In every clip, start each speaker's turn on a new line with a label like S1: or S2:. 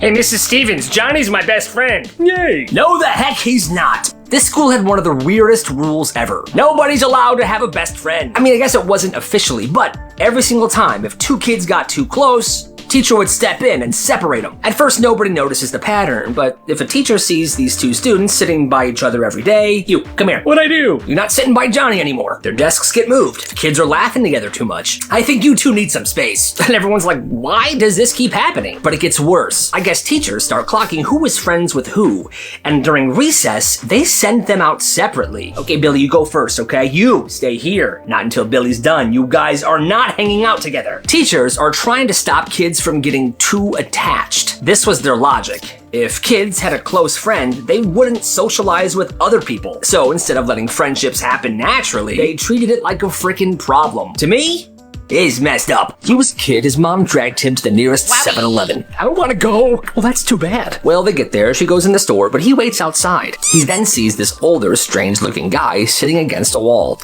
S1: Hey, Mrs. Stevens, Johnny's my best friend. Yay.
S2: No, the heck he's not. This school had one of the weirdest rules ever. Nobody's allowed to have a best friend. I mean, I guess it wasn't officially, but every single time, if two kids got too close, teacher would step in and separate them. At first, nobody notices the pattern, but if a teacher sees these two students sitting by each other every day, you, come here.
S1: What'd I do?
S2: You're not sitting by Johnny anymore. Their desks get moved. The kids are laughing together too much. I think you two need some space. And everyone's like, why does this keep happening? But it gets worse. I guess teachers start clocking who is friends with who, and during recess, they send them out separately. Okay, Billy, you go first, okay? You stay here. Not until Billy's done. You guys are not hanging out together. Teachers are trying to stop kids from getting too attached. This was their logic. If kids had a close friend, they wouldn't socialize with other people. So instead of letting friendships happen naturally, they treated it like a freaking problem. To me, it's messed up. He was a kid, his mom dragged him to the nearest 7-Eleven. I don't want to go. Well, that's too bad. Well, they get there, she goes in the store, but he waits outside. He then sees this older, strange-looking guy sitting against a wall.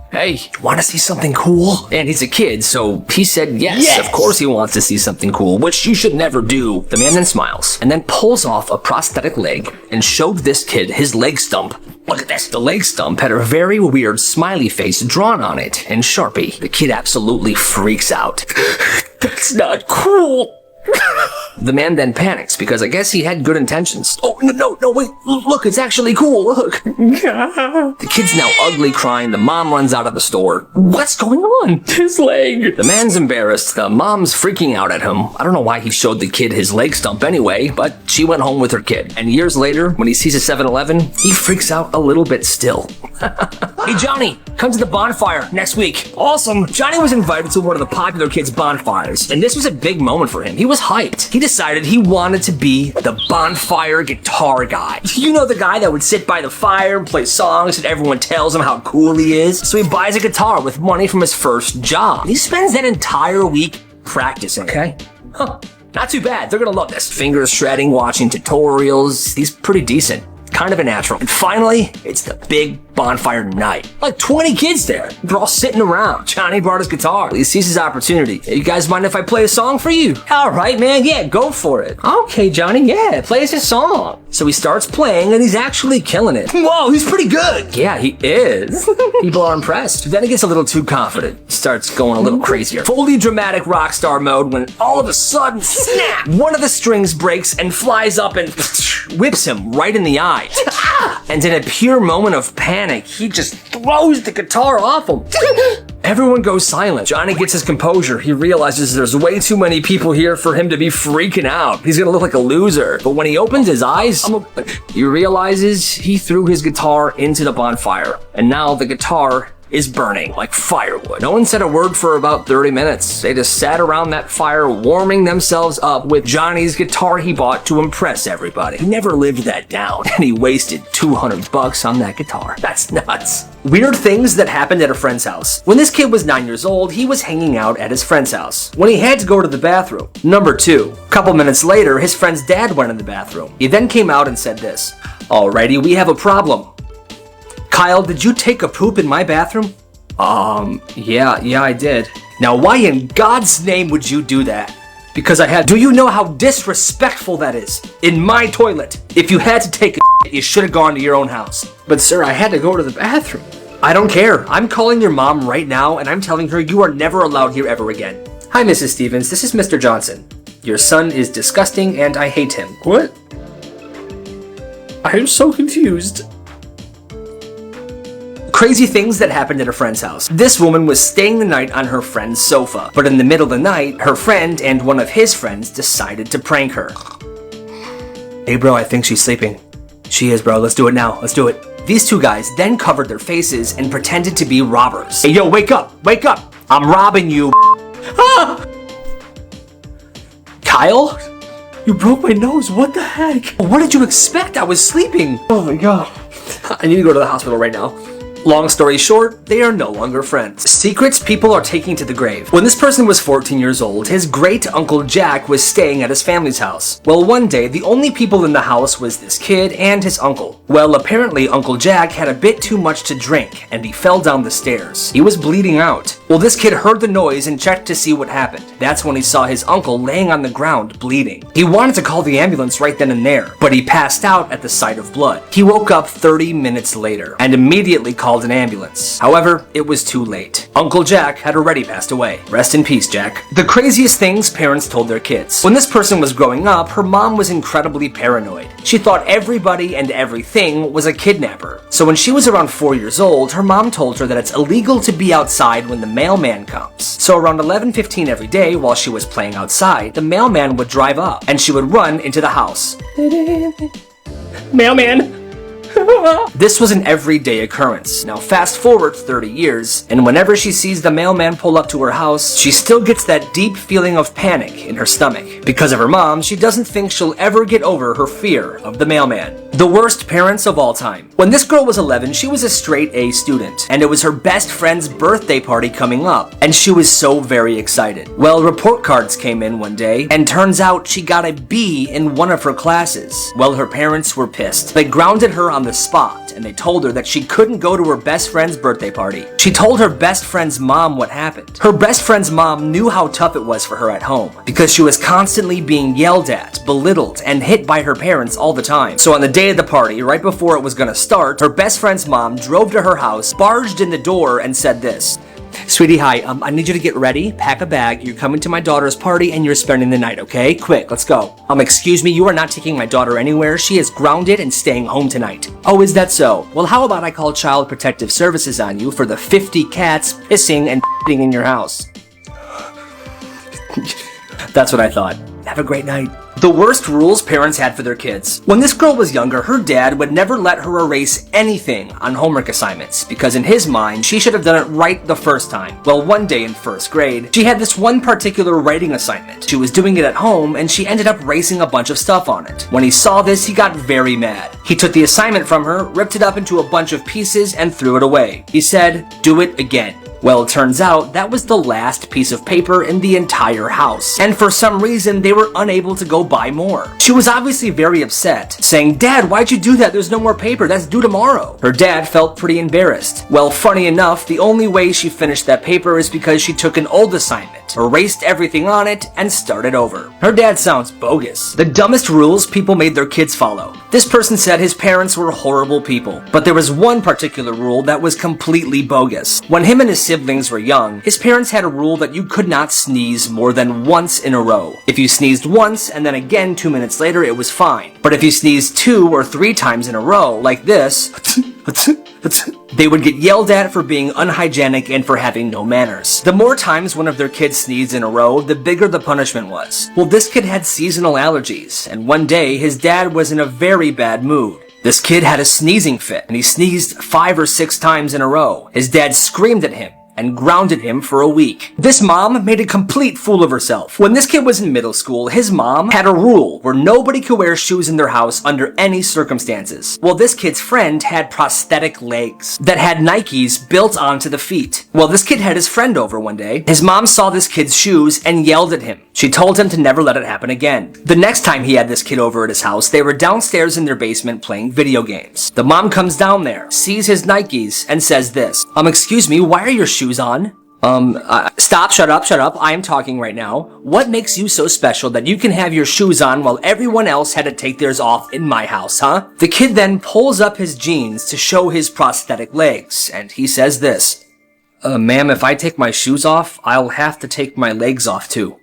S2: Hey, want to see something cool? And he's a kid, so he said yes. Of course he wants to see something cool, which you should never do. The man then smiles, and then pulls off a prosthetic leg and showed this kid his leg stump. Look at this. The leg stump had a very weird smiley face drawn on it in Sharpie. The kid absolutely freaks out. That's not cool. The man then panics because I guess he had good intentions. Oh, no, wait, look, it's actually cool, look. The kid's now ugly crying, the mom runs out of the store. What's going on? His leg. The man's embarrassed, the mom's freaking out at him. I don't know why he showed the kid his leg stump anyway, but she went home with her kid. And years later, when he sees a 7-Eleven, he freaks out a little bit still. Hey, Johnny, come to the bonfire next week. Awesome. Johnny was invited to one of the popular kids' bonfires, and this was a big moment for him. He was hyped. He decided he wanted to be the bonfire guitar guy. You know, the guy that would sit by the fire and play songs and everyone tells him how cool he is? So he buys a guitar with money from his first job. He spends that entire week practicing, okay? Huh. Not too bad. They're gonna love this. Fingers shredding, watching tutorials. He's pretty decent. Kind of a natural. And finally, it's the big bonfire night. Like 20 kids there. They're all sitting around. Johnny brought his guitar. He sees his opportunity. Hey, you guys mind if I play a song for you? All right, man. Yeah, go for it. Okay, Johnny. Yeah, play us a song. So he starts playing and he's actually killing it. Whoa, he's pretty good. Yeah, he is. People are impressed. Then he gets a little too confident. He starts going a little crazier. Fully dramatic rock star mode when all of a sudden, snap! One of the strings breaks and flies up and whips him right in the eye. And in a pure moment of panic, he just throws the guitar off him. Everyone goes silent. Johnny gets his composure. He realizes there's way too many people here for him to be freaking out. He's gonna look like a loser. But when he opens his eyes, he realizes he threw his guitar into the bonfire. And now the guitar is burning like firewood. No one said a word for about 30 minutes. They just sat around that fire warming themselves up with Johnny's guitar he bought to impress everybody. He never lived that down, and he wasted $200 on that guitar. That's nuts. Weird things that happened at a friend's house. When this kid was 9 years old, he was hanging out at his friend's house when he had to go to the bathroom. Number 2, a couple minutes later, his friend's dad went in the bathroom. He then came out and said this, "Alrighty, we have a problem. Kyle, did you take a poop in my bathroom?" Yeah, I did. Now, why in God's name would you do that? Because I had. Do you know how disrespectful that is? In my toilet. If you had to take a shit, you should have gone to your own house. But sir, I had to go to the bathroom. I don't care. I'm calling your mom right now and I'm telling her you are never allowed here ever again. Hi, Mrs. Stevens. This is Mr. Johnson. Your son is disgusting and I hate him. What? I am so confused. Crazy things that happened at a friend's house. This woman was staying the night on her friend's sofa, but in the middle of the night, her friend and one of his friends decided to prank her. Hey bro, I think she's sleeping. She is, bro. Let's do it now. Let's do it. These two guys then covered their faces and pretended to be robbers. Hey yo, wake up! Wake up! I'm robbing you. Ah! Kyle? You broke my nose. What the heck? What did you expect? I was sleeping. Oh my god. I need to go to the hospital right now. Long story short, they are no longer friends. Secrets people are taking to the grave. When this person was 14 years old, his great uncle Jack was staying at his family's house. Well, one day, the only people in the house was this kid and his uncle. Well, apparently Uncle Jack had a bit too much to drink, and he fell down the stairs. He was bleeding out. Well, this kid heard the noise and checked to see what happened. That's when he saw his uncle laying on the ground, bleeding. He wanted to call the ambulance right then and there, but he passed out at the sight of blood. He woke up 30 minutes later and immediately called an ambulance. However, it was too late. Uncle Jack had already passed away. Rest in peace, Jack. The craziest things parents told their kids. When this person was growing up, her mom was incredibly paranoid. She thought everybody and everything was a kidnapper. So when she was around 4 years old, her mom told her that it's illegal to be outside when the mailman comes. So around 11:15 every day while she was playing outside, the mailman would drive up and she would run into the house.
S1: Mailman!
S2: This was an everyday occurrence. Now fast forward 30 years, and whenever she sees the mailman pull up to her house, she still gets that deep feeling of panic in her stomach. Because of her mom, she doesn't think she'll ever get over her fear of the mailman. The worst parents of all time. When this girl was 11, she was a straight A student, and it was her best friend's birthday party coming up, and she was so very excited. Well, report cards came in one day, and turns out she got a B in one of her classes. Well, her parents were pissed. They grounded her on the spot, and they told her that she couldn't go to her best friend's birthday party. She told her best friend's mom what happened. Her best friend's mom knew how tough it was for her at home, because she was constantly being yelled at, belittled, and hit by her parents all the time. So on the day of the party, right before it was gonna start, her best friend's mom drove to her house, barged in the door, and said this: "Sweetie, hi, I need you to get ready, pack a bag, you're coming to my daughter's party and you're spending the night, okay? Quick, let's go. Excuse me, you are not taking my daughter anywhere. She is grounded and staying home tonight." "Oh, is that so? Well, how about I call Child Protective Services on you for the 50 cats pissing and in your house?" That's what I thought. Have a great night. The worst rules parents had for their kids. When this girl was younger, her dad would never let her erase anything on homework assignments because in his mind, she should have done it right the first time. Well, one day in first grade, she had this one particular writing assignment. She was doing it at home and she ended up erasing a bunch of stuff on it. When he saw this, he got very mad. He took the assignment from her, ripped it up into a bunch of pieces, and threw it away. He said, "Do it again." Well, it turns out that was the last piece of paper in the entire house, and for some reason they were unable to go buy more. She was obviously very upset, saying, "Dad, why'd you do that? There's no more paper, that's due tomorrow." Her dad felt pretty embarrassed. Well, funny enough, the only way she finished that paper is because she took an old assignment, erased everything on it, and started over. Her dad sounds bogus. The dumbest rules people made their kids follow. This person said his parents were horrible people, but there was one particular rule that was completely bogus. When him and his siblings were young, his parents had a rule that you could not sneeze more than once in a row. If you sneezed once and then again 2 minutes later, it was fine. But if you sneezed 2 or 3 times in a row, like this, they would get yelled at for being unhygienic and for having no manners. The more times one of their kids sneezed in a row, the bigger the punishment was. Well, this kid had seasonal allergies, and one day his dad was in a very bad mood. This kid had a sneezing fit, and he sneezed 5 or 6 times in a row. His dad screamed at him and grounded him for a week. This mom made a complete fool of herself. When this kid was in middle school, his mom had a rule where nobody could wear shoes in their house under any circumstances. Well, this kid's friend had prosthetic legs that had Nikes built onto the feet. Well, this kid had his friend over one day. His mom saw this kid's shoes and yelled at him. She told him to never let it happen again. The next time he had this kid over at his house, they were downstairs in their basement playing video games. The mom comes down there, sees his Nikes, and says this: "Excuse me, why are your shoes on?" Stop, shut up, I am talking right now. What makes you so special that you can have your shoes on while everyone else had to take theirs off in my house, huh? The kid then pulls up his jeans to show his prosthetic legs, and he says this: "Ma'am, if I take my shoes off, I'll have to take my legs off too."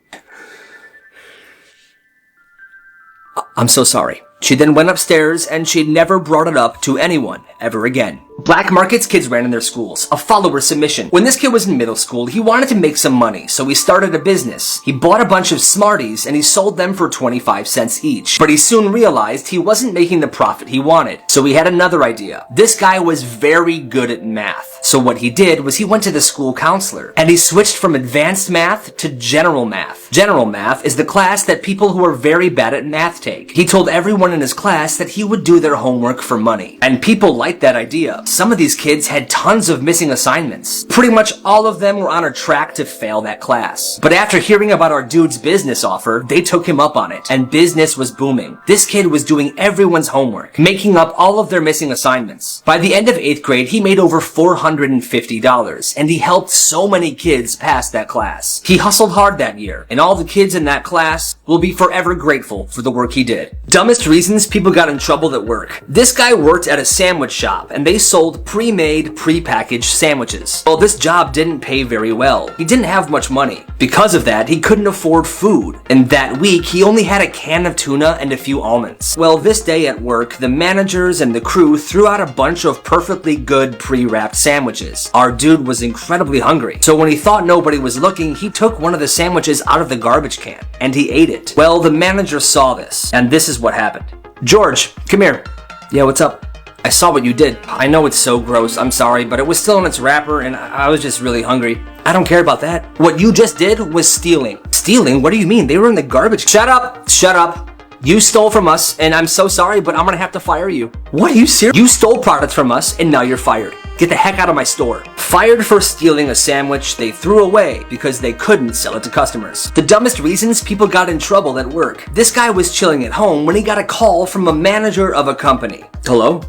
S2: I'm so sorry. She then went upstairs and she never brought it up to anyone ever again. Black markets kids ran in their schools, a follower submission. When this kid was in middle school, he wanted to make some money, so he started a business. He bought a bunch of Smarties and he sold them for 25 cents each. But he soon realized he wasn't making the profit he wanted, so he had another idea. This guy was very good at math. So what he did was he went to the school counselor and he switched from advanced math to general math. General math is the class that people who are very bad at math take. He told everyone in his class that he would do their homework for money. And people liked that idea. Some of these kids had tons of missing assignments. Pretty much all of them were on a track to fail that class. But after hearing about our dude's business offer, they took him up on it, and business was booming. This kid was doing everyone's homework, making up all of their missing assignments. By the end of 8th grade, he made over $450, and he helped so many kids pass that class. He hustled hard that year, and all the kids in that class will be forever grateful for the work he did. Dumbest reasons people got in trouble at work. This guy worked at a sandwich shop, and they sold pre-made, pre-packaged sandwiches. Well, this job didn't pay very well. He didn't have much money. Because of that, he couldn't afford food, and that week, he only had a can of tuna and a few almonds. Well, this day at work, the managers and the crew threw out a bunch of perfectly good pre-wrapped sandwiches. Our dude was incredibly hungry, so when he thought nobody was looking, he took one of the sandwiches out of the garbage can, and he ate it. Well, the manager saw this, and this is what happened. George, come here. Yeah, what's up? I saw what you did. I know it's so gross, I'm sorry, but it was still in its wrapper and I was just really hungry. I don't care about that. What you just did was stealing. Stealing? What do you mean? They were in the garbage. Shut up! Shut up! You stole from us, and I'm so sorry, but I'm gonna have to fire you. What, are you serious? You stole products from us, and now you're fired. Get the heck out of my store. Fired for stealing a sandwich they threw away because they couldn't sell it to customers. The dumbest reasons people got in trouble at work. This guy was chilling at home when he got a call from a manager of a company. Hello?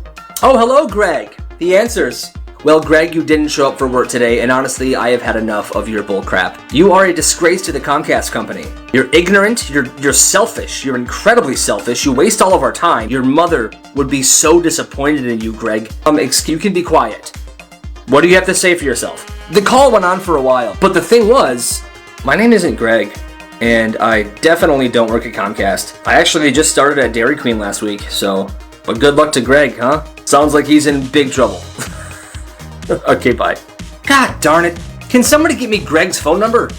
S2: Oh, hello, Greg. The answers. Well, Greg, you didn't show up for work today, and honestly, I have had enough of your bullcrap. You are a disgrace to the Comcast company. You're ignorant, you're selfish, you're incredibly selfish, you waste all of our time. Your mother would be so disappointed in you, Greg. You can be quiet. What do you have to say for yourself? The call went on for a while, but the thing was, my name isn't Greg, and I definitely don't work at Comcast. I actually just started at Dairy Queen last week, so, but good luck to Greg, huh? Sounds like he's in big trouble. Okay, bye. God darn it. Can somebody get me Greg's phone number?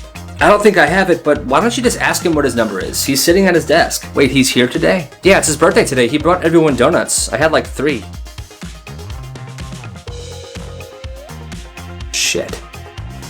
S2: I don't think I have it, but why don't you just ask him what his number is? He's sitting at his desk. Wait, he's here today? Yeah, it's his birthday today. He brought everyone donuts. I had like 3. Shit.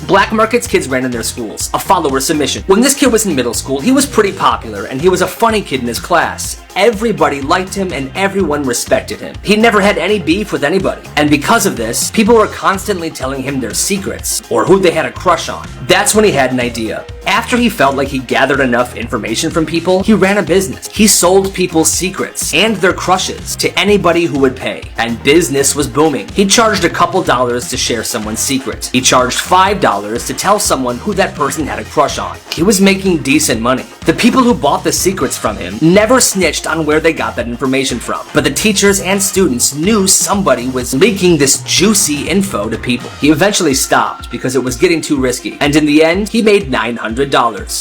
S2: Black markets kids ran in their schools, a follower submission. When this kid was in middle school, he was pretty popular and he was a funny kid in his class. Everybody liked him and everyone respected him. He never had any beef with anybody. And because of this, people were constantly telling him their secrets or who they had a crush on. That's when he had an idea. After he felt like he gathered enough information from people, he ran a business. He sold people's secrets and their crushes to anybody who would pay. And business was booming. He charged a couple dollars to share someone's secret. He charged $5 to tell someone who that person had a crush on. He was making decent money. The people who bought the secrets from him never snitched on where they got that information from. But the teachers and students knew somebody was leaking this juicy info to people. He eventually stopped because it was getting too risky. And in the end, he made $900.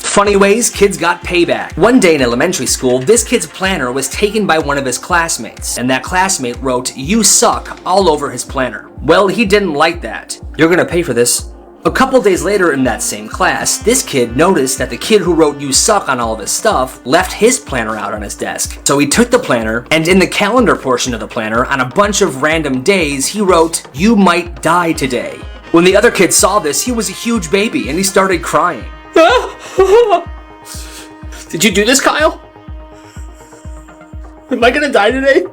S2: Funny ways kids got payback. One day in elementary school, this kid's planner was taken by one of his classmates, and that classmate wrote, "You suck," all over his planner. Well, he didn't like that. You're gonna pay for this. A couple days later in that same class, this kid noticed that the kid who wrote "you suck" on all of his stuff left his planner out on his desk. So he took the planner, and in the calendar portion of the planner, on a bunch of random days, he wrote, "You might die today." When the other kid saw this, he was a huge baby, and he started crying. Did you do this, Kyle? Am I gonna die today?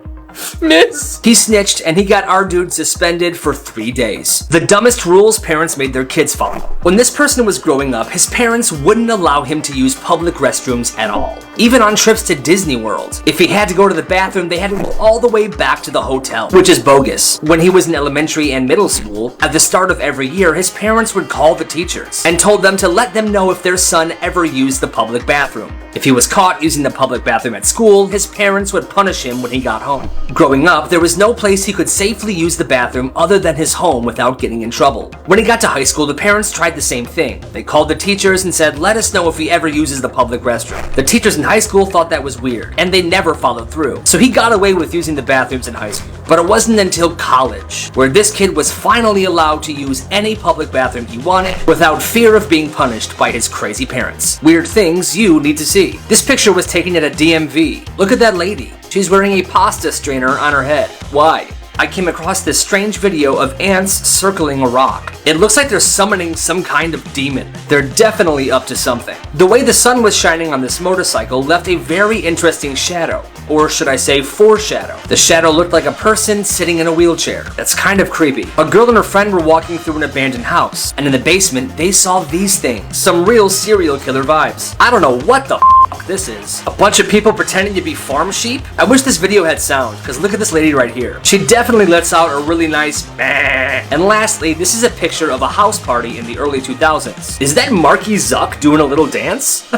S2: Miss? He snitched and he got our dude suspended for 3 days. The dumbest rules parents made their kids follow. When this person was growing up, his parents wouldn't allow him to use public restrooms at all. Even on trips to Disney World. If he had to go to the bathroom, they had to go all the way back to the hotel, which is bogus. When he was in elementary and middle school, at the start of every year, his parents would call the teachers and told them to let them know if their son ever used the public bathroom. If he was caught using the public bathroom at school, his parents would punish him when he got home. Growing up, there was no place he could safely use the bathroom other than his home without getting in trouble. When he got to high school, the parents tried the same thing. They called the teachers and said, "Let us know if he ever uses the public restroom." The teachers in high school thought that was weird, and they never followed through. So he got away with using the bathrooms in high school. But it wasn't until college, where this kid was finally allowed to use any public bathroom he wanted without fear of being punished by his crazy parents. Weird things you need to see. This picture was taken at a DMV. Look at that lady. She's wearing a pasta strainer on her head. Why? I came across this strange video of ants circling a rock. It looks like they're summoning some kind of demon. They're definitely up to something. The way the sun was shining on this motorcycle left a very interesting shadow. Or should I say foreshadow. The shadow looked like a person sitting in a wheelchair. That's kind of creepy. A girl and her friend were walking through an abandoned house, and in the basement, they saw these things. Some real serial killer vibes. I don't know what the f this is. A bunch of people pretending to be farm sheep? I wish this video had sound, because look at this lady right here. She definitely lets out a really nice meh. And lastly, this is a picture of a house party in the early 2000s. Is that Marky Zuck doing a little dance?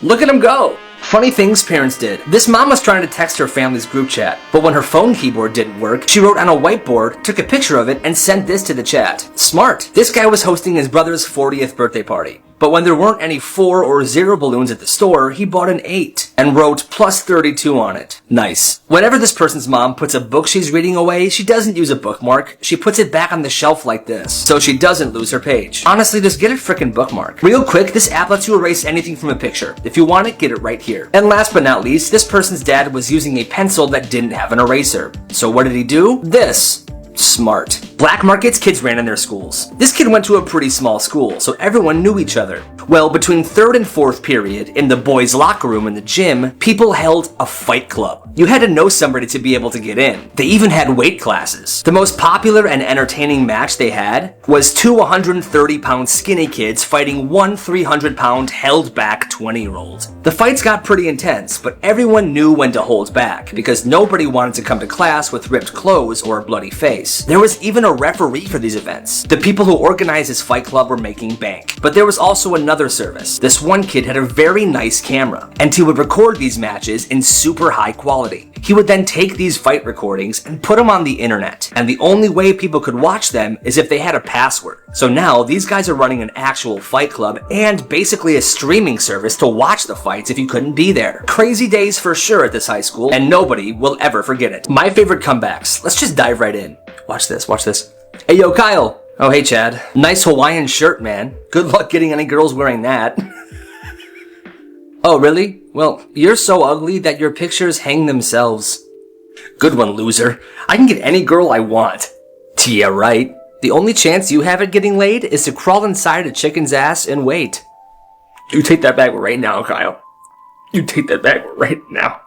S2: Look at him go. Funny things parents did. This mom was trying to text her family's group chat, but when her phone keyboard didn't work, she wrote on a whiteboard, took a picture of it, and sent this to the chat. Smart. This guy was hosting his brother's 40th birthday party. But when there weren't any 4 or 0 balloons at the store, he bought an 8 and wrote plus 32 on it. Nice. Whenever this person's mom puts a book she's reading away, she doesn't use a bookmark. She puts it back on the shelf like this, so she doesn't lose her page. Honestly, just get a frickin' bookmark. Real quick, this app lets you erase anything from a picture. If you want it, get it right here. And last but not least, this person's dad was using a pencil that didn't have an eraser. So what did he do? This. Smart. Black markets kids ran in their schools. This kid went to a pretty small school, so everyone knew each other. Well, between 3rd and 4th period, in the boys' locker room in the gym, people held a fight club. You had to know somebody to be able to get in. They even had weight classes. The most popular and entertaining match they had was 2 130-pound skinny kids fighting one 300-pound held-back 20-year-old. The fights got pretty intense, but everyone knew when to hold back, because nobody wanted to come to class with ripped clothes or a bloody face. There was even a referee for these events. The people who organized this fight club were making bank. But there was also another service. This one kid had a very nice camera, and he would record these matches in super high quality. He would then take these fight recordings and put them on the internet, and the only way people could watch them is if they had a password. So now these guys are running an actual fight club and basically a streaming service to watch the fights if you couldn't be there. Crazy days for sure at this high school, and nobody will ever forget it. My favorite comebacks. Let's just dive right in. Watch this, watch this. Hey, yo, Kyle. Oh, hey, Chad. Nice Hawaiian shirt, man. Good luck getting any girls wearing that. Oh, really? Well, you're so ugly that your pictures hang themselves. Good one, loser. I can get any girl I want. Yeah, right. The only chance you have at getting laid is to crawl inside a chicken's ass and wait. You take that back right now, Kyle. You take that back right now.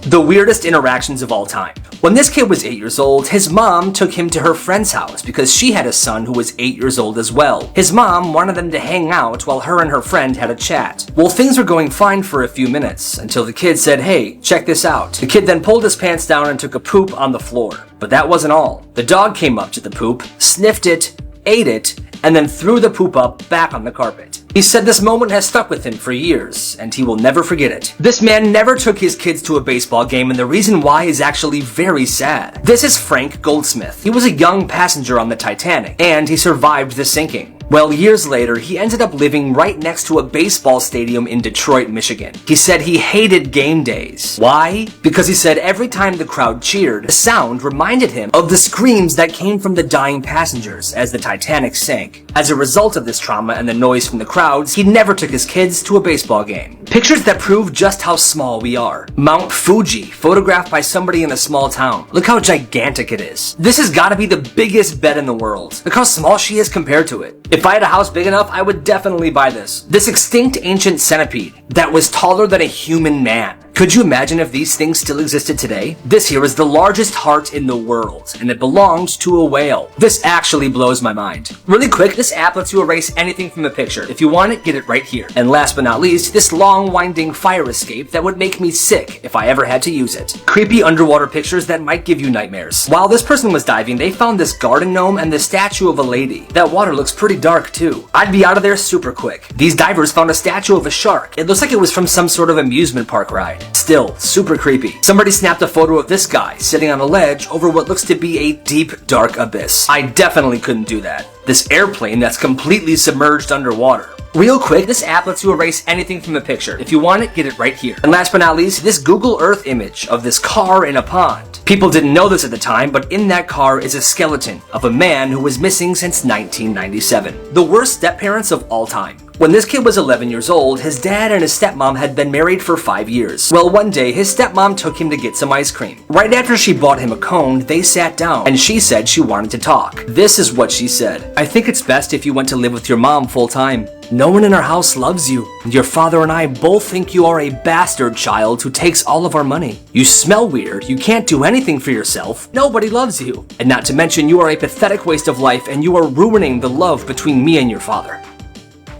S2: The weirdest interactions of all time. When this kid was 8 years old, his mom took him to her friend's house because she had a son who was 8 years old as well. His mom wanted them to hang out while her and her friend had a chat. Well, things were going fine for a few minutes until the kid said, "Hey, check this out." The kid then pulled his pants down and took a poop on the floor. But that wasn't all. The dog came up to the poop, sniffed it, ate it, and then threw the poop up back on the carpet. He said this moment has stuck with him for years, and he will never forget it. This man never took his kids to a baseball game, and the reason why is actually very sad. This is Frank Goldsmith. He was a young passenger on the Titanic, and he survived the sinking. Well, years later, he ended up living right next to a baseball stadium in Detroit, Michigan. He said he hated game days. Why? Because he said every time the crowd cheered, the sound reminded him of the screams that came from the dying passengers as the Titanic sank. As a result of this trauma and the noise from the crowds, he never took his kids to a baseball game. Pictures that prove just how small we are. Mount Fuji, photographed by somebody in a small town. Look how gigantic it is. This has got to be the biggest bed in the world. Look how small she is compared to it. If I had a house big enough, I would definitely buy this. This extinct ancient centipede that was taller than a human man. Could you imagine if these things still existed today? This here is the largest heart in the world, and it belonged to a whale. This actually blows my mind. Really quick, this app lets you erase anything from a picture. If you want it, get it right here. And last but not least, this long winding fire escape that would make me sick if I ever had to use it. Creepy underwater pictures that might give you nightmares. While this person was diving, they found this garden gnome and the statue of a lady. That water looks pretty dark too. I'd be out of there super quick. These divers found a statue of a shark. It looks like it was from some sort of amusement park ride. Still, super creepy. Somebody snapped a photo of this guy sitting on a ledge over what looks to be a deep, dark abyss. I definitely couldn't do that. This airplane that's completely submerged underwater. Real quick, this app lets you erase anything from the picture. If you want it, get it right here. And last but not least, this Google Earth image of this car in a pond. People didn't know this at the time, but in that car is a skeleton of a man who was missing since 1997. The worst step-parents of all time. When this kid was 11 years old, his dad and his stepmom had been married for 5 years. Well, one day, his stepmom took him to get some ice cream. Right after she bought him a cone, they sat down, and she said she wanted to talk. This is what she said. "I think it's best if you went to live with your mom full time. No one in our house loves you. Your father and I both think you are a bastard child who takes all of our money. You smell weird, you can't do anything for yourself, nobody loves you. And not to mention, you are a pathetic waste of life and you are ruining the love between me and your father.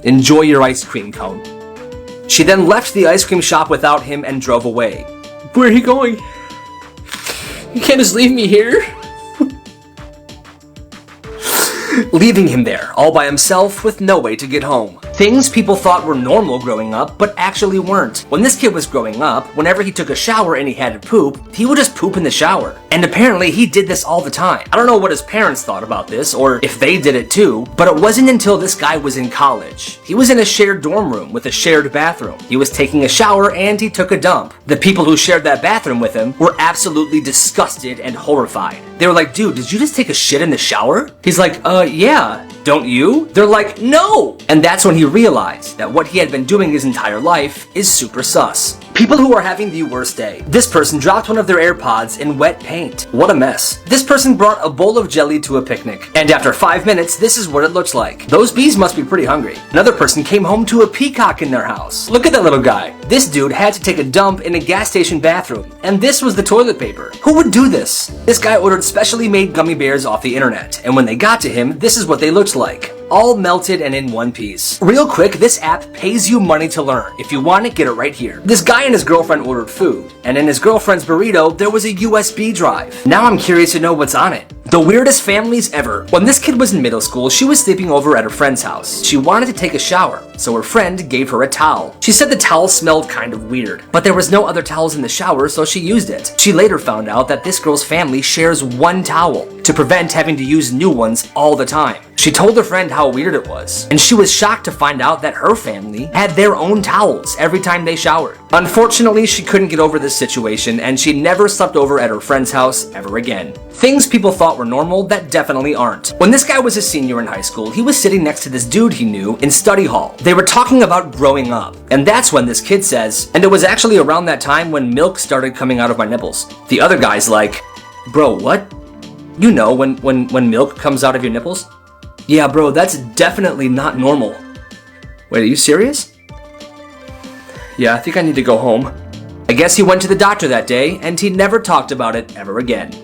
S2: Enjoy your ice cream cone." She then left the ice cream shop without him and drove away. Where are you going? You can't just leave me here. Leaving him there, all by himself with no way to get home. Things people thought were normal growing up, but actually weren't. When this kid was growing up, whenever he took a shower and he had to poop, he would just poop in the shower. And apparently he did this all the time. I don't know what his parents thought about this, or if they did it too, but it wasn't until this guy was in college. He was in a shared dorm room with a shared bathroom. He was taking a shower and he took a dump. The people who shared that bathroom with him were absolutely disgusted and horrified. They were like, "Dude, did you just take a shit in the shower?" He's like, yeah. Don't you? They're like, "No!" And that's when he realized that what he had been doing his entire life is super sus. People who are having the worst day. This person dropped one of their AirPods in wet paint. What a mess. This person brought a bowl of jelly to a picnic. And after 5 minutes, this is what it looks like. Those bees must be pretty hungry. Another person came home to a peacock in their house. Look at that little guy. This dude had to take a dump in a gas station bathroom. And this was the toilet paper. Who would do this? This guy ordered specially made gummy bears off the internet. And when they got to him, this is what they looked like. All melted and in one piece. Real quick, this app pays you money to learn. If you want it, get it right here. This guy and his girlfriend ordered food, and in his girlfriend's burrito, there was a USB drive. Now I'm curious to know what's on it. The weirdest families ever. When this kid was in middle school, she was sleeping over at her friend's house. She wanted to take a shower, so her friend gave her a towel. She said the towel smelled kind of weird, but there was no other towels in the shower, so she used it. She later found out that this girl's family shares one towel to prevent having to use new ones all the time. She told her friend how weird it was, and she was shocked to find out that her family had their own towels every time they showered. Unfortunately, she couldn't get over this situation, and she never slept over at her friend's house ever again. Things people thought were normal that definitely aren't. When this guy was a senior in high school, he was sitting next to this dude he knew in study hall. They were talking about growing up, and that's when this kid says, "And it was actually around that time when milk started coming out of my nipples." The other guy's like, "Bro, what? You know when milk comes out of your nipples?" "Yeah, bro, that's definitely not normal." "Wait, are you serious?" "Yeah, I think I need to go home." I guess he went to the doctor that day, and he never talked about it ever again.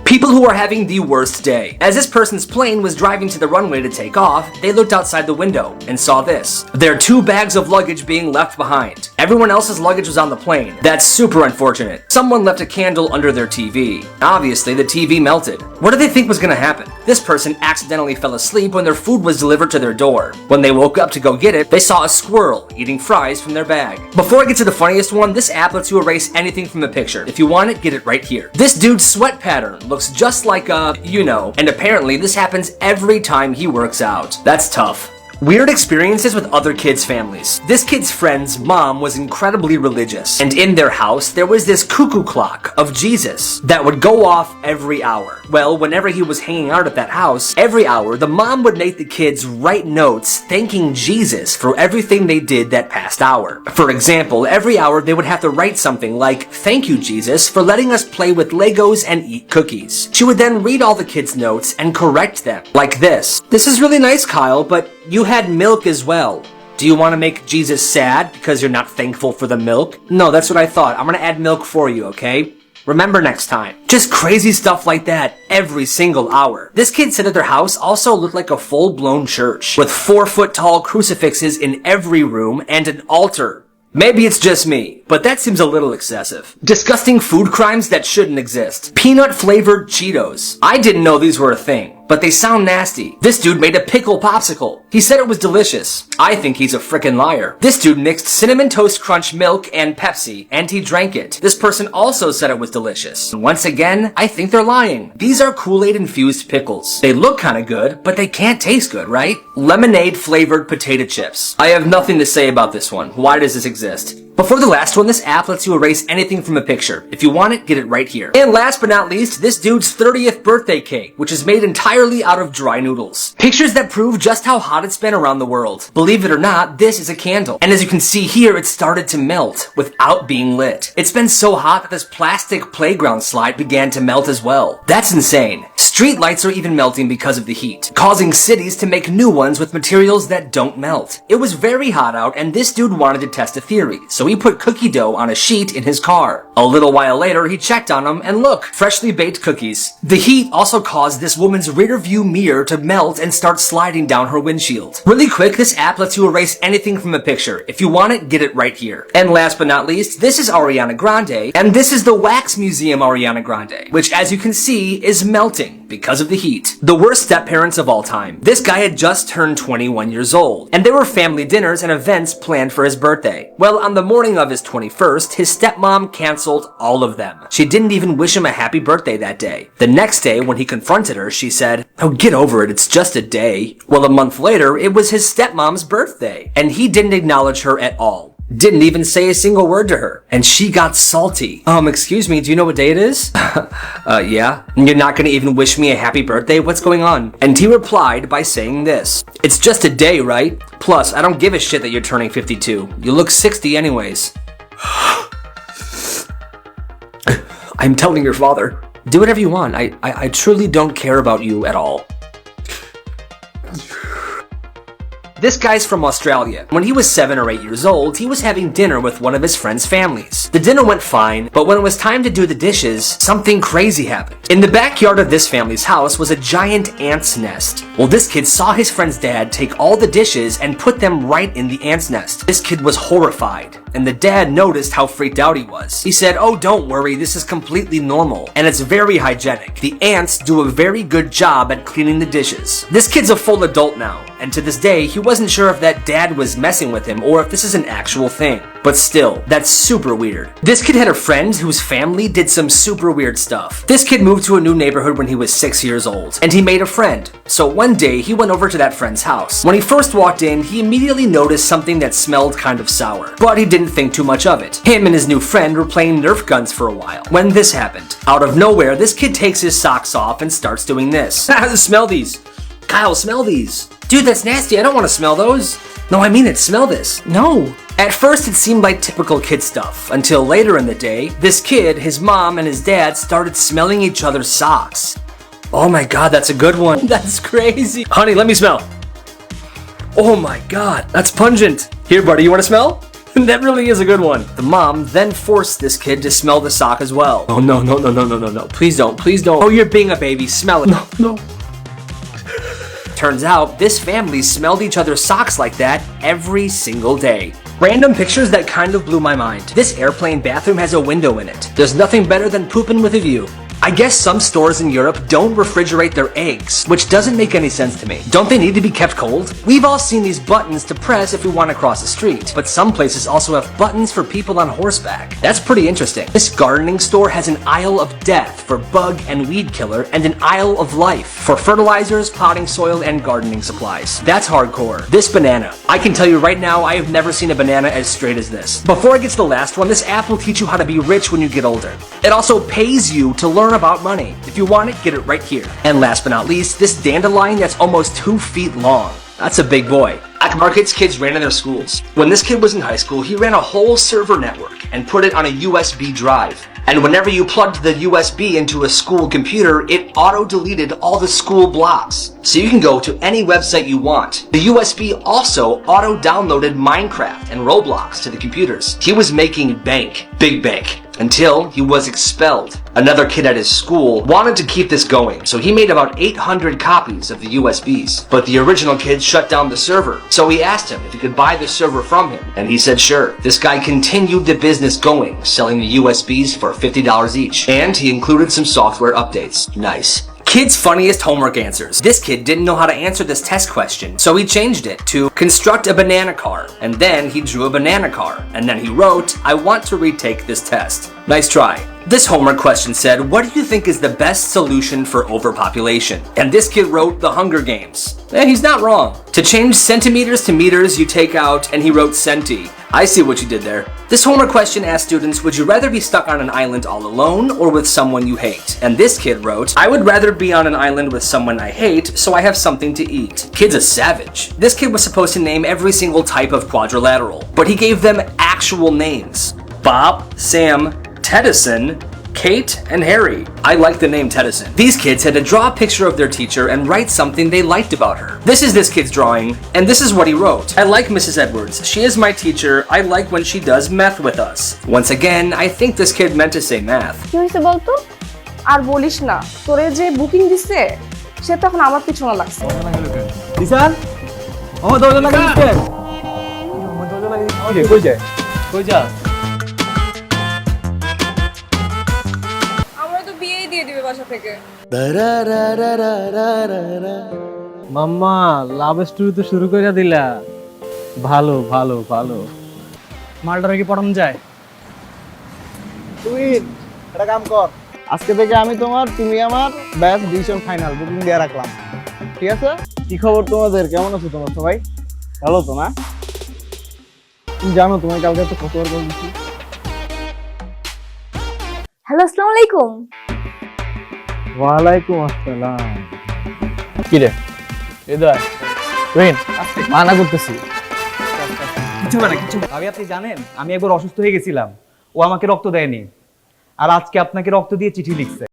S2: People who are having the worst day. As this person's plane was driving to the runway to take off, they looked outside the window and saw this. There are 2 bags of luggage being left behind. Everyone else's luggage was on the plane. That's super unfortunate. Someone left a candle under their TV. Obviously, the TV melted. What did they think was gonna happen? This person accidentally fell asleep when their food was delivered to their door. When they woke up to go get it, they saw a squirrel eating fries from their bag. Before I get to the funniest one, this app lets you erase anything from the picture. If you want it, get it right here. This dude's sweat pattern looks just like and apparently this happens every time he works out. That's tough. Weird experiences with other kids' families. This kid's friend's mom was incredibly religious, and in their house there was this cuckoo clock of Jesus that would go off every hour. Well, whenever he was hanging out at that house, every hour the mom would make the kids write notes thanking Jesus for everything they did that past hour. For example, every hour they would have to write something like, "Thank you, Jesus, for letting us play with Legos and eat cookies." She would then read all the kids' notes and correct them, like this. "This is really nice, Kyle, but you had milk as well. Do you want to make Jesus sad because you're not thankful for the milk?" "No, that's what I thought. I'm gonna add milk for you, okay? Remember next time." Just crazy stuff like that every single hour. This kid said that their house also looked like a full-blown church, with 4-foot-tall crucifixes in every room and an altar. Maybe it's just me, but that seems a little excessive. Disgusting food crimes that shouldn't exist. Peanut-flavored Cheetos. I didn't know these were a thing. but they sound nasty. This dude made a pickle popsicle. He said it was delicious. I think he's a frickin' liar. This dude mixed Cinnamon Toast Crunch milk and Pepsi, and he drank it. This person also said it was delicious. And once again, I think they're lying. These are Kool-Aid infused pickles. They look kinda good, but they can't taste good, right? Lemonade flavored potato chips. I have nothing to say about this one. Why does this exist? Before the last one, this app lets you erase anything from a picture. If you want it, get it right here. And last but not least, this dude's 30th birthday cake, which is made entirely out of dry noodles. Pictures that prove just how hot it's been around the world. Believe it or not, this is a candle. And as you can see here, it started to melt without being lit. It's been so hot that this plastic playground slide began to melt as well. That's insane. Street lights are even melting because of the heat, causing cities to make new ones with materials that don't melt. It was very hot out, and this dude wanted to test a theory, so he put cookie dough on a sheet in his car. A little while later, he checked on them, and look, freshly baked cookies. The heat also caused this woman's rear view mirror to melt and start sliding down her windshield. Really quick, this app lets you erase anything from a picture. If you want it, get it right here. And last but not least, this is Ariana Grande, and this is the Wax Museum Ariana Grande, which as you can see is melting because of the heat. The worst step-parents of all time. This guy had just turned 21 years old, and there were family dinners and events planned for his birthday. Well, on the morning of his 21st, his stepmom canceled all of them. She didn't even wish him a happy birthday that day. The next day, when he confronted her, she said, "Oh, get over it, it's just a day." Well, a month later, it was his stepmom's birthday, and he didn't acknowledge her at all. Didn't even say a single word to her. And she got salty. Excuse me, do you know what day it is? Yeah. And you're not gonna even wish me a happy birthday? What's going on? And he replied by saying this. It's just a day, right? Plus, I don't give a shit that you're turning 52. You look 60 anyways. I'm telling your father. Do whatever you want. I truly don't care about you at all. This guy's from Australia. When he was 7 or 8 years old, he was having dinner with one of his friends' families. The dinner went fine, but when it was time to do the dishes, something crazy happened. In the backyard of this family's house was a giant ant's nest. Well, this kid saw his friend's dad take all the dishes and put them right in the ant's nest. This kid was horrified, and the dad noticed how freaked out he was. He said, "Oh, don't worry, this is completely normal, and it's very hygienic. The ants do a very good job at cleaning the dishes." This kid's a full adult now, and to this day, he wasn't sure if that dad was messing with him or if this is an actual thing. But still, that's super weird. This kid had a friend whose family did some super weird stuff. This kid moved to a new neighborhood when he was 6 years old, and he made a friend. So one day, he went over to that friend's house. When he first walked in, he immediately noticed something that smelled kind of sour, but he didn't think too much of it. Him and his new friend were playing Nerf guns for a while when this happened. Out of nowhere, this kid takes his socks off and starts doing this. Smell these. Kyle, smell these. Dude, that's nasty. I don't want to smell those. No, I mean it. Smell this. No. At first, it seemed like typical kid stuff, until later in the day, this kid, his mom, and his dad started smelling each other's socks. Oh my god, that's a good one. That's crazy. Honey, let me smell. Oh my god, that's pungent. Here, buddy, you want to smell? That really is a good one. The mom then forced this kid to smell the sock as well. Oh, no. Please don't, please don't. Oh, you're being a baby. Smell it. No. Turns out, this family smelled each other's socks like that every single day. Random pictures that kind of blew my mind. This airplane bathroom has a window in it. There's nothing better than pooping with a view. I guess some stores in Europe don't refrigerate their eggs, which doesn't make any sense to me. Don't they need to be kept cold? We've all seen these buttons to press if we want to cross the street, but some places also have buttons for people on horseback. That's pretty interesting. This gardening store has an aisle of death for bug and weed killer and an aisle of life for fertilizers, potting soil, and gardening supplies. That's hardcore. This banana. I can tell you right now, I have never seen a banana as straight as this. Before I get to the last one, this app will teach you how to be rich when you get older. It also pays you to learn about money. If you want it, get it right here. And last but not least, this dandelion that's almost 2 feet long. That's a big boy. At markets, kids ran in their schools. When this kid was in high school, he ran a whole server network and put it on a USB drive. And whenever you plugged the USB into a school computer, it auto-deleted all the school blocks. So you can go to any website you want. The USB also auto-downloaded Minecraft and Roblox to the computers. He was making bank, big bank, until he was expelled. Another kid at his school wanted to keep this going, so he made about 800 copies of the USBs. But the original kid shut down the server, so he asked him if he could buy the server from him, and he said sure. This guy continued the business going, selling the USBs for $50 each, and he included some software updates. Nice. Kids' funniest homework answers. This kid didn't know how to answer this test question, so he changed it to construct a banana car, and then he drew a banana car, and then he wrote, I want to retake this test. Nice try. This homework question said, what do you think is the best solution for overpopulation? And this kid wrote The Hunger Games. He's not wrong. To change centimeters to meters, you take out, and he wrote centi. I see what you did there. This homework question asked students, would you rather be stuck on an island all alone or with someone you hate? And this kid wrote, I would rather be on an island with someone I hate so I have something to eat. Kid's a savage. This kid was supposed to name every single type of quadrilateral, but he gave them actual names. Bob, Sam, Tedison, Kate, and Harry. I like the name Tedison. These kids had to draw a picture of their teacher and write something they liked about her. This is this kid's drawing, and this is what he wrote. I like Mrs. Edwards. She is my teacher. I like when she does math with us. Once again, I think this kid meant to say math.
S3: কি হইছে বলতো? আর বলিস না, তোরে যে booking দিছে সে তখন আমার পিছনে লাগছে।
S4: দিশান ও দরজা লাগিয়ে দিতে ও দরজা লাগিয়ে দিতে কই যায় কই যা
S3: আমরা তো বিয়েই দিয়ে দিবে বাসা থেকে।
S4: মাম্মা লাভ স্টোরি তো শুরু করে দিলা ভালো ভালো ভালো মালটারে কি পড়ানো যায়
S5: তুই একটা কাম কর আজকে থেকে আমি তোমার তুমি আমার ব্যাস ডিসিশন ফাইনাল বুকিং দিয়ে রাখলাম ঠিক আছে কি খবর তোমাদের কেমন আছো তোমরা সবাই ভালো তো না তুমি জানো তোমায় কালকে তো কত বার বলছি
S3: হ্যালো, আসসালামু আলাইকুম।
S5: ওয়ালাইকুম আসসালাম
S4: কি রে হৃদয় তুই মানা করতেছি কিছু মানে কিছু ভাবি আপনি জানেন আমি একবার অসুস্থ হয়ে গেছিলাম ও আমাকে রক্ত দেয়নি আর আজকে আপনাকে রক্ত দিয়ে চিঠি লিখছে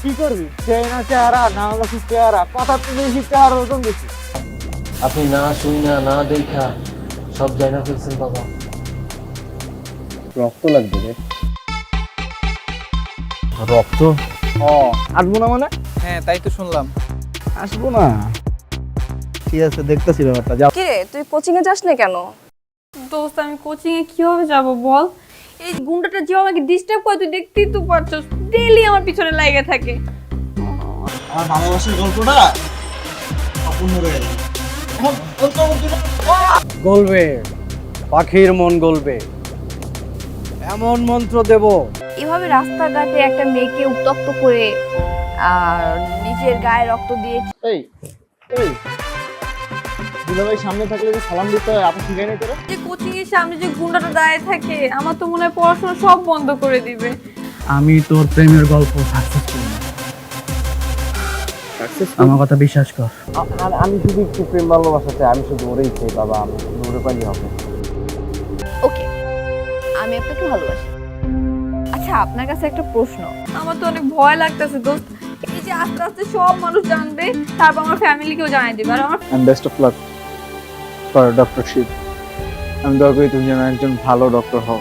S5: কি করবি সেই না চেহারা না হলো কি চেহারা কথা তো বেশি চেহারা ওজন বেশি
S6: আপনি না শুই না না দেখা সব জানা ফেলছেন বাবা
S5: রক্ত লাগবে রে
S4: রক্ত
S5: আসবো না মানে
S4: হ্যাঁ তাই তো শুনলাম
S5: আসবো না ঠিক আছে দেখতেছি ব্যাপারটা যাও
S3: কি রে, তুই কোচিং এ যাস না কেন?
S7: দোস্ত আমি কোচিং এ কিভাবে যাব বল? এই গুন্ডাটা যে আমাকে ডিস্টার্ব করে, তুই দেখতেই তো পারছস, ডেইলি আমার পিছনে লাগে থাকে।
S5: আমার ভালোবাসার গল্পটা অপূর্ণ রয়ে গেল
S4: গলবে পাখির মন গলবে এমন মন্ত্র দেব
S3: এভাবে রাস্তাঘাটে একটা মেয়েকে উত্তক্ত করে আর নিজের গায়ে রক্ত দিয়ে
S5: এই এই দুলাভাই সামনে থাকলে যে সালাম দিতে হয় আপনি শিখাই নাই তোরা
S7: যে কোচিং এর সামনে যে গুন্ডাটা দাঁড়িয়ে থাকে, আমার তো মনে হয় পড়াশোনা সব বন্ধ করে দিবে।
S4: আমি তোর প্রেমের গল্প সাকসেসফুল আমার কথা বিশ্বাস কর
S5: আমি শুধু একটু প্রেম ভালোবাসাতে আমি শুধু ওরেই চাই বাবা আমি শুধু ওরে পালি হবে
S3: ওকে, আমি আপনাকে ভালোবাসি। আচ্ছা, আপনার কাছে একটা প্রশ্ন।
S7: আমার তো অনেক ভয় লাগতেছে দোস্ত, এই যে আস্তে আস্তে সব মানুষ জানবে, তারপর আমার ফ্যামিলিকেও জানাই দিবে, আর আমার
S5: and best of luck for doctorship আমি দোয়া করি তুমি যেন একজন ভালো ডক্টর হও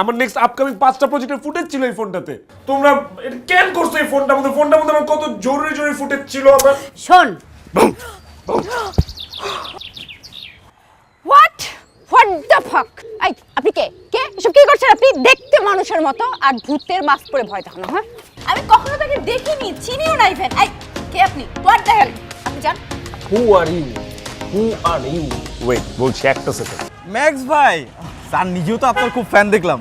S8: আমার নেক্সট আপকামিং 5টা প্রজেক্টের ফুটেজ ছিল এই ফোনটাতে। তোমরা এটা কেন করছো এই ফোনটার মধ্যে? ফোনটার মধ্যে আমার কত জরুরি জরুরি ফুটেজ ছিল আমার।
S3: শোন, হোয়াট দ্য ফাক? এই আপনি কে কে এসব কি করছেন আপনি? দেখতে মানুষের মতো আর ভূতের মাস্ক পরে ভয় দেখানো। হ্যাঁ, আমি কখনো তাকে দেখিনি, চিনিও না ইভেন। এই কে আপনি? What the hell? আপনি জান
S6: who are you? Who are you?
S8: Wait, বলছি একটা সেকেন্ড।
S4: ম্যাক্স ভাই, স্যার নিজেও তো আপনার খুব ফ্যান দেখলাম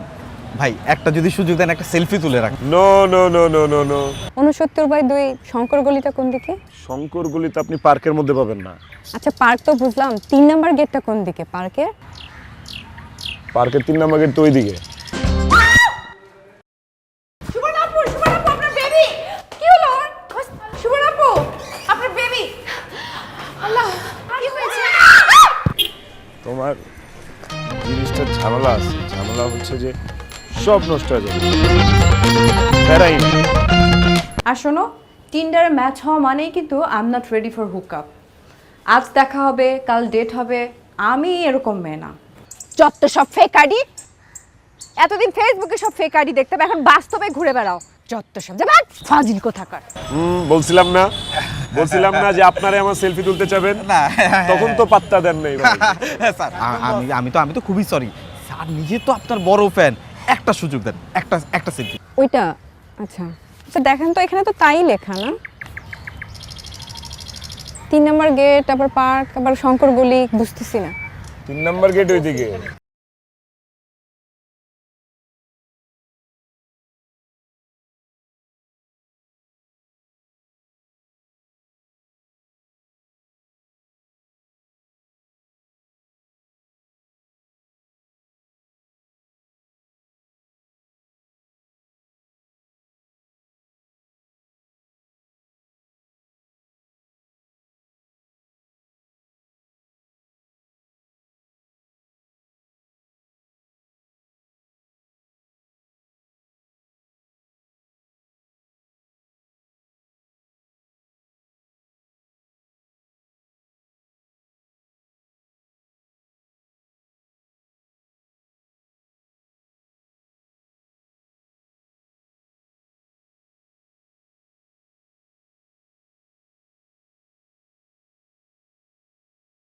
S4: ভাই। একটা যদি সুযোগ দেন, একটা সেলফি তুলে রাখ।
S8: No no no no no no
S7: 69/2 Shankar গলিটা কোন দিকে?
S8: শঙ্কর গলিতে আপনি পার্কের মধ্যে পাবেন না।
S7: আচ্ছা পার্ক তো বুঝলাম, 3 নাম্বার গেটটা কোন দিকে পার্কের?
S8: পার্কের 3 নাম্বার গেট তো ওইদিকে।
S3: সুবর্ণাপু, আপনার বেবি কি হলো? সুবর্ণাপু, আপনার বেবি। আল্লাহ, কি হয়েছে?
S8: তোমার জিনিসটা ঝামেলা আছে। ঝামেলা হচ্ছে যে সব নষ্ট হয়ে যাবে। প্যারাই না।
S9: আর শোনো, টিন্ডারে ম্যাচ হওয়া মানেই কিন্তু I am not ready for hook up. আজ দেখা হবে, কাল ডেট হবে, আমি এরকম মেয়ে না।
S3: যত সব ফেক আইডি। এতদিন ফেসবুকে সব ফেক আইডি দেখতাম, এখন বাস্তবে ঘুরে বেড়াও। যত সব যাবেন ফাজিল কোথাকার।
S8: বলছিলাম না যে আপনারে আমার সেলফি তুলতে চাবেন?
S4: না,
S8: তখন তো পাত্তা দেন নাই ভাই।
S4: স্যার আমি তো খুবই সরি স্যার, নিজে তো আপনার বড় ফ্যান। একটা সুযোগ দেন, একটা সেলফি।
S7: ওইটা আচ্ছা আচ্ছা দেখেন তো, এখানে তো তাই লেখা না। 3 নাম্বার গেট, আবার পার্ক, আবার শঙ্কর গলি, বুঝতেছি না।
S8: 3 নাম্বার গেট ওইদিকে।